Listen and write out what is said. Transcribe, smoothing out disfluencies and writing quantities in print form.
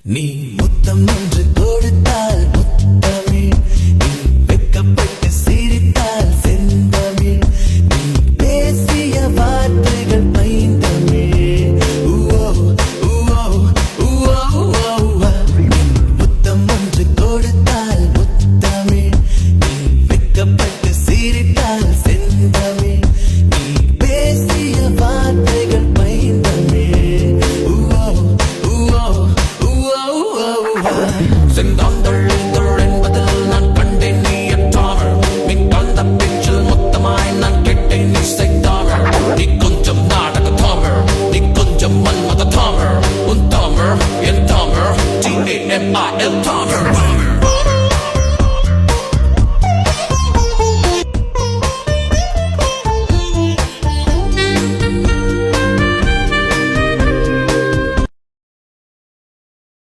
நீ முத்தம் ஒன்று கொடுத்தால் முத்தமிழ், நீ வெட்கப்பட்டு சிரித்தால் செந்தமிழ், நீ பேசிய வார்த்தைகள் பைந்தமிழ். முத்தம் ஒன்று கொடுத்தால் முத்தமிழ், நீ வெட்கப்பட்டு சிரித்தால் செந்தமிழ், நீ பேசிய வார்த்தைகள் பைந்தமிழ். செந்தாந்தள் என்பதில் நான் கண்டேன் நீ தமிழ், மின்காந்த பேச்சில் மொத்தமாய் நான் கேட்டேன் நீ செய்தாமல். நீ கொஞ்சம் நாடக தமிழ், நீ கொஞ்சம் மன்மத தமிழ், உன் தமிழ் என் தமிழ், TAMIL தமிழ்.